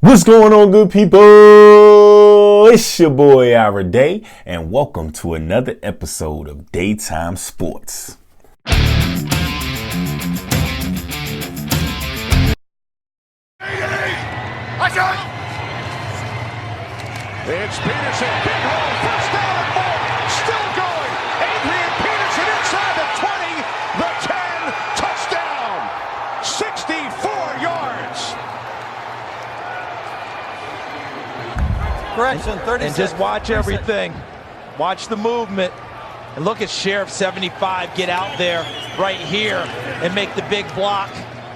What's going on, good people? It's your boy Ira Day, and welcome to another episode of Daytime Sports. It's Peterson, big hole, first down and more, still going. Adrian Peterson inside the 20, the 10, touchdown, 64 yards. Correction, 30 And just watch everything. Watch the movement. And look at Sheriff 75 get out there right here and make the big block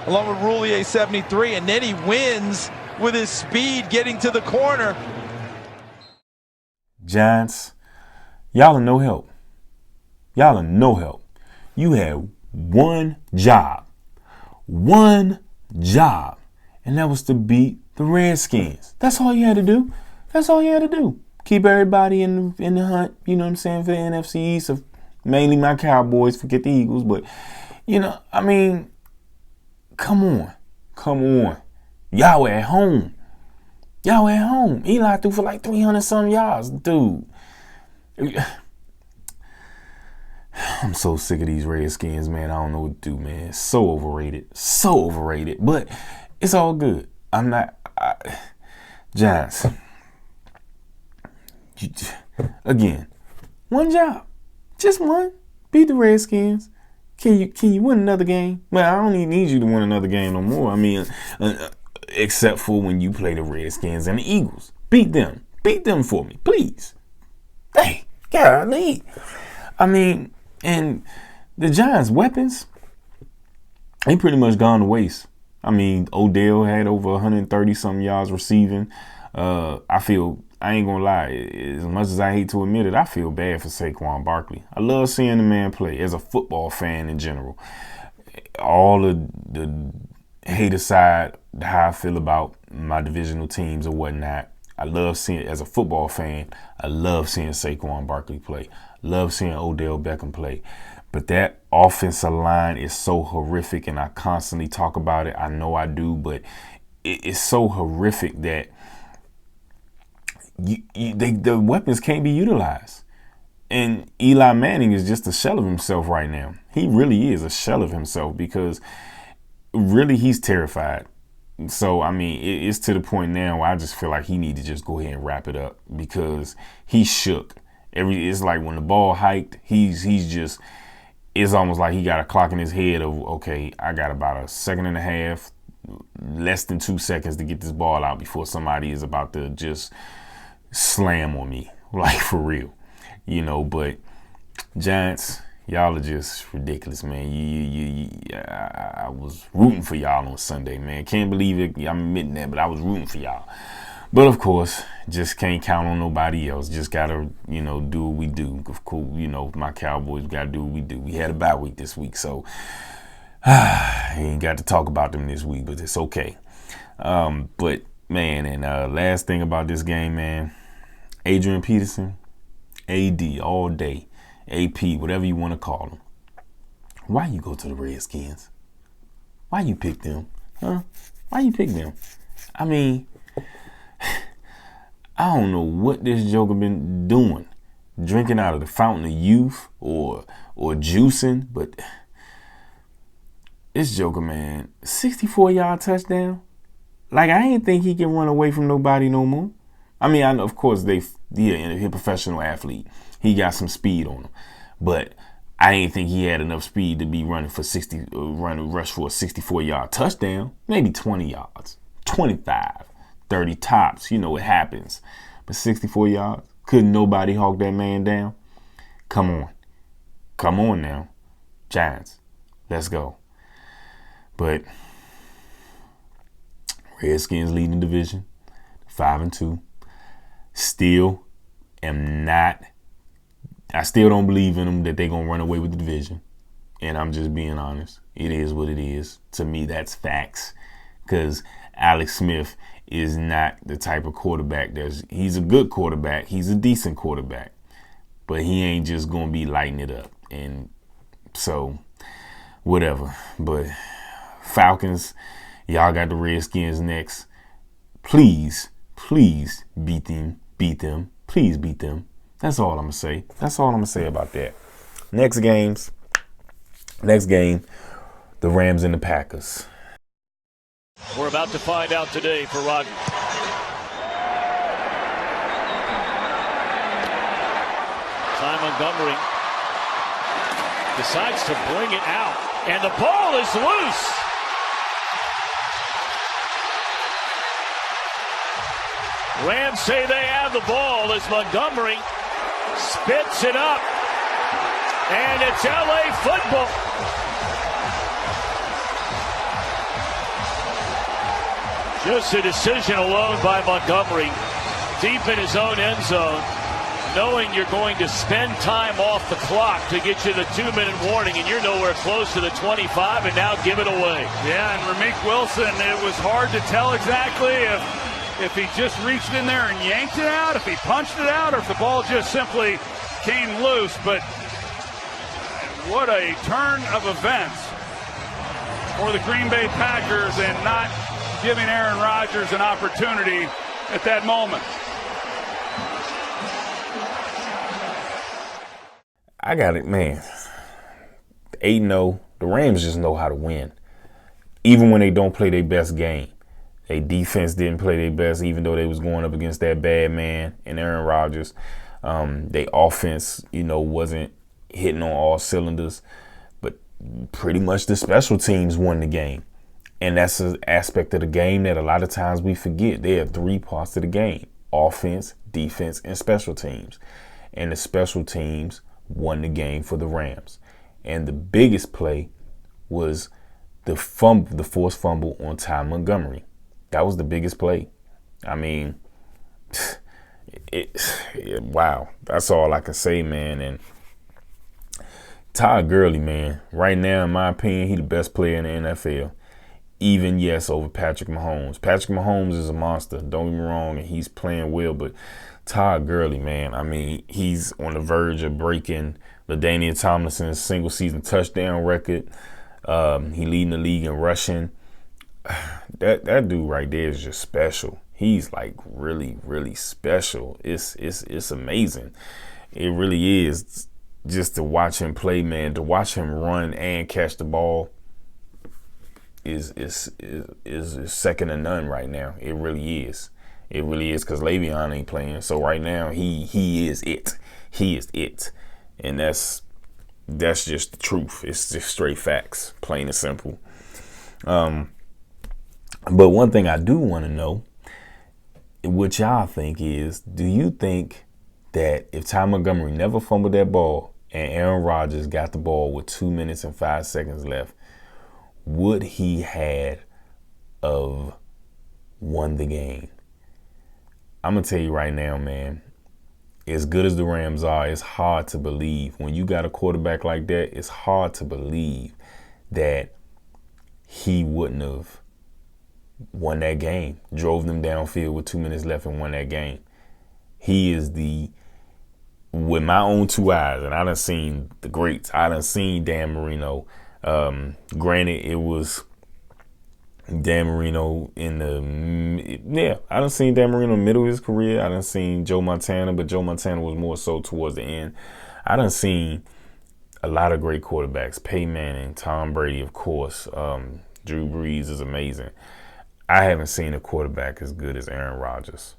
along with Roulier 73. And then he wins with his speed getting to the corner. Giants, y'all are no help. Y'all are no help. You had one job, and that was to beat the Redskins. That's all you had to do. Keep everybody in the hunt, you know what I'm saying, for the NFC East, of mainly my Cowboys, forget the Eagles, but, come on. Y'all were at home. Eli threw for like 300-some yards, dude. I'm so sick of these Redskins, man. I don't know what to do, man. So overrated. But it's all good. Giants. Again, one job. Just one. Beat the Redskins. Can you win another game? Well, I don't even need you to win another game no more. Except for when you play the Redskins and the Eagles. Beat them. Beat them for me, please. Hey, golly. And the Giants' weapons, they pretty much gone to waste. Odell had over 130-some yards receiving. I ain't gonna lie, as much as I hate to admit it, I feel bad for Saquon Barkley. I love seeing the man play as a football fan in general. All the hate aside, how I feel about my divisional teams or whatnot, I love seeing, as a football fan, I love seeing Saquon Barkley play. Love seeing Odell Beckham play. But that offensive line is so horrific, and I constantly talk about it. I know I do, but it's so horrific that the weapons can't be utilized. And Eli Manning is just a shell of himself right now. He really is a shell of himself, because really he's terrified. So, it's to the point now where I just feel like he need to just go ahead and wrap it up, because he's shook. It's like when the ball hiked, it's almost like he got a clock in his head of, okay, I got about a second and a half, less than 2 seconds to get this ball out before somebody is about to just slam on me, like for real, but Giants, y'all are just ridiculous, man. I was rooting for y'all on Sunday, man. Can't believe it. I'm admitting that, but I was rooting for y'all. But of course, just can't count on nobody else. Just gotta, do what we do. Of course, my Cowboys gotta do what we do. We had a bye week this week, so ain't got to talk about them this week, but it's okay. But man, and last thing about this game, man, Adrian Peterson, AD all day, AP, whatever you want to call them. Why you go to the Redskins? Why you pick them? Huh? Why you pick them? I don't know what this joker been doing, drinking out of the fountain of youth or juicing, but this joker, man, 64-yard touchdown. Like, I ain't think he can run away from nobody no more. I know, of course, he's a professional athlete. He got some speed on him, but I didn't think he had enough speed to be running for rush for a 64-yard touchdown. Maybe 20 yards, 25. 30 tops, it happens. But 64 yards, couldn't nobody hawk that man down? Come on now. Giants, let's go. But Redskins leading the division, 5-2. Still I still don't believe in them that they're going to run away with the division. And I'm just being honest. It is what it is. To me, that's facts. Because Alex Smith is not the type of quarterback he's a good quarterback. He's a decent quarterback. But he ain't just going to be lighting it up. And so, whatever. But Falcons, y'all got the Redskins next. please beat them. Please beat them. That's all I'm going to say. That's all I'm going to say about that. Next game, the Rams and the Packers. We're about to find out today for Rodgers. Ty Montgomery decides to bring it out, and the ball is loose. Rams say they have the ball as Montgomery spits it up, and it's LA football. Just a decision alone by Montgomery, deep in his own end zone, knowing you're going to spend time off the clock to get you the 2-minute warning, and you're nowhere close to the 25, and now give it away. Yeah, and Ramik Wilson, it was hard to tell exactly if he just reached in there and yanked it out, if he punched it out, or if the ball just simply came loose. But what a turn of events for the Green Bay Packers, and not giving Aaron Rodgers an opportunity at that moment. I got it, man. 8-0. The Rams just know how to win. Even when they don't play their best game. Their defense didn't play their best, even though they was going up against that bad man and Aaron Rodgers. Their offense, wasn't hitting on all cylinders. But pretty much the special teams won the game. And that's an aspect of the game that a lot of times we forget. There are 3 parts of the game: offense, defense, and special teams. And the special teams won the game for the Rams. And the biggest play was the forced fumble on Ty Montgomery. That was the biggest play. I mean, wow. That's all I can say, man. And Todd Gurley, man, right now, in my opinion, he's the best player in the NFL. Even, yes, over Patrick Mahomes. Patrick Mahomes is a monster. Don't get me wrong, and he's playing well. But Todd Gurley, man, I mean, he's on the verge of breaking LaDainian Tomlinson's single-season touchdown record. He leading the league in rushing. That dude right there is just special. He's like really, really special. It's amazing. It really is. Just to watch him play, man. To watch him run and catch the ball is second to none right now. It really is. It really is, because Le'Veon ain't playing. So right now he is it. He is it. And that's just the truth. It's just straight facts, plain and simple. But one thing I do want to know, what y'all think is, do you think that if Ty Montgomery never fumbled that ball and Aaron Rodgers got the ball with 2 minutes and 5 seconds left, would he have won the game? I'm going to tell you right now, man, as good as the Rams are, it's hard to believe. When you got a quarterback like that, it's hard to believe that he wouldn't have won that game, drove them downfield with 2 minutes left and won that game. He is with my own 2 eyes, and I done seen the greats. I done seen Dan Marino. Granted, it was Dan Marino I done seen Dan Marino in the middle of his career. I done seen Joe Montana, but Joe Montana was more so towards the end. I done seen a lot of great quarterbacks. Peyton Manning, Tom Brady, of course. Drew Brees is amazing. I haven't seen a quarterback as good as Aaron Rodgers.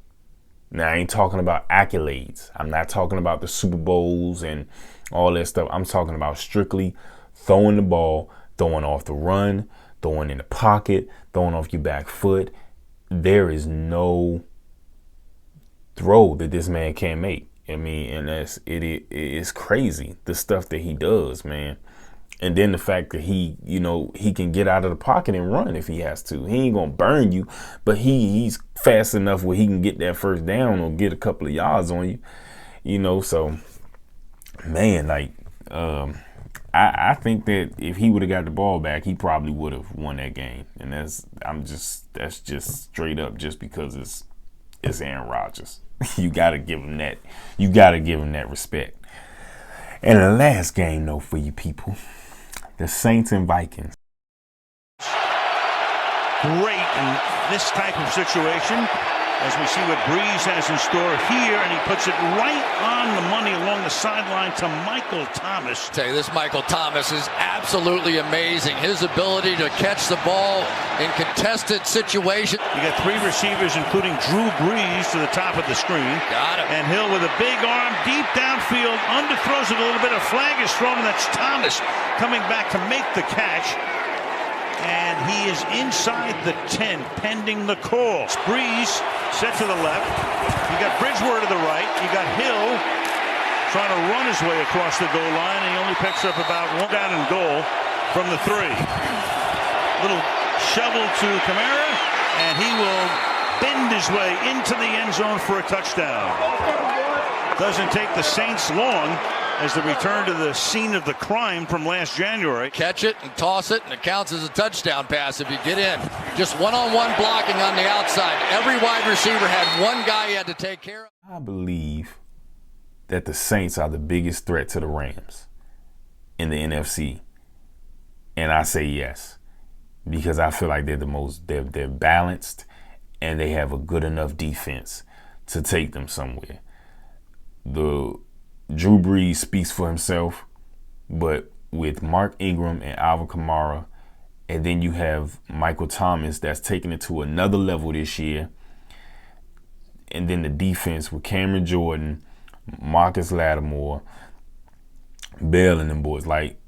Now, I ain't talking about accolades. I'm not talking about the Super Bowls and all that stuff. I'm talking about strictly throwing the ball, throwing off the run, throwing in the pocket, throwing off your back foot. There is no throw that this man can't make. I mean, and it's crazy, the stuff that he does, man. And then the fact that he can get out of the pocket and run if he has to. He ain't gonna burn you, but he's fast enough where he can get that first down or get a couple of yards on you. So, man, I think that if he would have got the ball back, he probably would have won that game. And that's just straight up, just because it's Aaron Rodgers. You gotta give him that. You gotta give him that respect. And the last game, though, for you people, the Saints and Vikings. Great this type of situation, as we see what Breeze has in store here, and he puts it right on the money along the sideline to Michael Thomas. Tell you, this Michael Thomas is absolutely amazing. His ability to catch the ball in contested situations. You got three receivers, including Drew Brees, to the top of the screen. Got him. And Hill with a big arm deep downfield, underthrows it a little bit. A flag is thrown, and that's Thomas coming back to make the catch. And he is inside the 10, pending the call. Breeze set to the left. You got Bridgewater to the right. You got Hill trying to run his way across the goal line, and he only picks up about 1 down and goal from the 3. Little shovel to Kamara, and he will bend his way into the end zone for a touchdown. Doesn't take the Saints long as they return to the scene of the crime from last January. Catch it and toss it, and it counts as a touchdown pass if you get in. Just one-on-one blocking on the outside. Every wide receiver had one guy he had to take care of. I believe that the Saints are the biggest threat to the Rams in the NFC. And I say yes, because I feel like they're they're balanced, and they have a good enough defense to take them somewhere. The Drew Brees speaks for himself, but with Mark Ingram and Alvin Kamara, and then you have Michael Thomas that's taking it to another level this year, and then the defense with Cameron Jordan, Marcus Lattimore, Bell, and them boys, like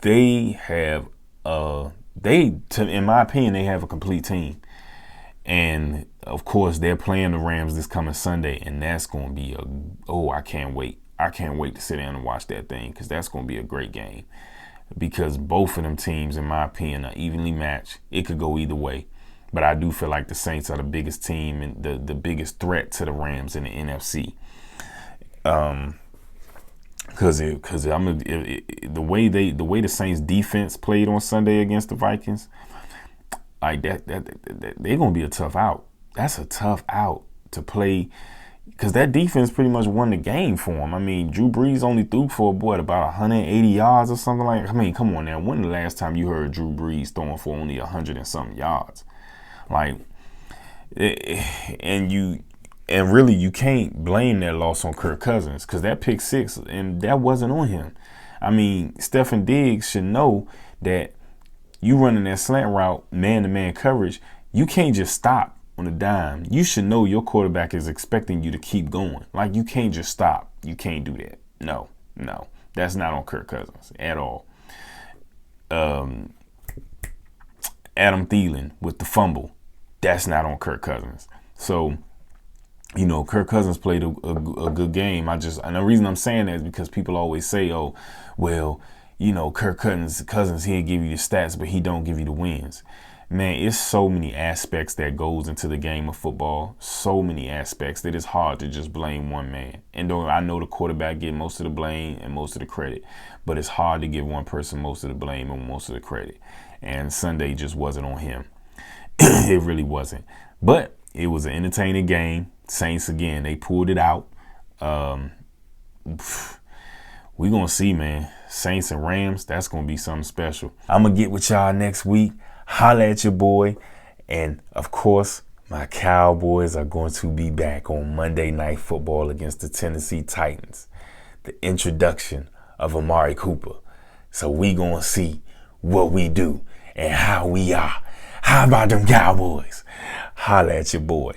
they have in my opinion, they have a complete team. And of course, they're playing the Rams this coming Sunday, and that's going to be I can't wait. I can't wait to sit down and watch that thing, because that's going to be a great game. Because both of them teams, in my opinion, are evenly matched. It could go either way. But I do feel like the Saints are the biggest team and the biggest threat to the Rams in the NFC. Because the way the Saints defense played on Sunday against the Vikings, like that they're gonna be a tough out. That's a tough out to play, because that defense pretty much won the game for him. I mean, Drew Brees only threw for about 180 yards or something like. I mean, come on now. When the last time you heard Drew Brees throwing for only 100 and something yards? Like, and really you can't blame that loss on Kirk Cousins, because that pick six, and that wasn't on him. I mean, Stefon Diggs should know that you running that slant route, man-to-man coverage, you can't just stop on a dime. You should know your quarterback is expecting you to keep going. Like, you can't just stop. You can't do that. No. That's not on Kirk Cousins at all. Adam Thielen with the fumble, that's not on Kirk Cousins. So, Kirk Cousins played a good game. And the reason I'm saying that is because people always say, oh, well, Kirk Cousins, he'll give you the stats, but he don't give you the wins. Man, it's so many aspects that goes into the game of football. So many aspects that it's hard to just blame one man. And though I know the quarterback get most of the blame and most of the credit, but it's hard to give one person most of the blame and most of the credit. And Sunday just wasn't on him. It really wasn't. But it was an entertaining game. Saints, again, they pulled it out. We're going to see, man. Saints and Rams, that's going to be something special. I'm going to get with y'all next week. Holla at your boy. And, of course, my Cowboys are going to be back on Monday Night Football against the Tennessee Titans. The introduction of Amari Cooper. So we going to see what we do and how we are. How about them Cowboys? Holla at your boy.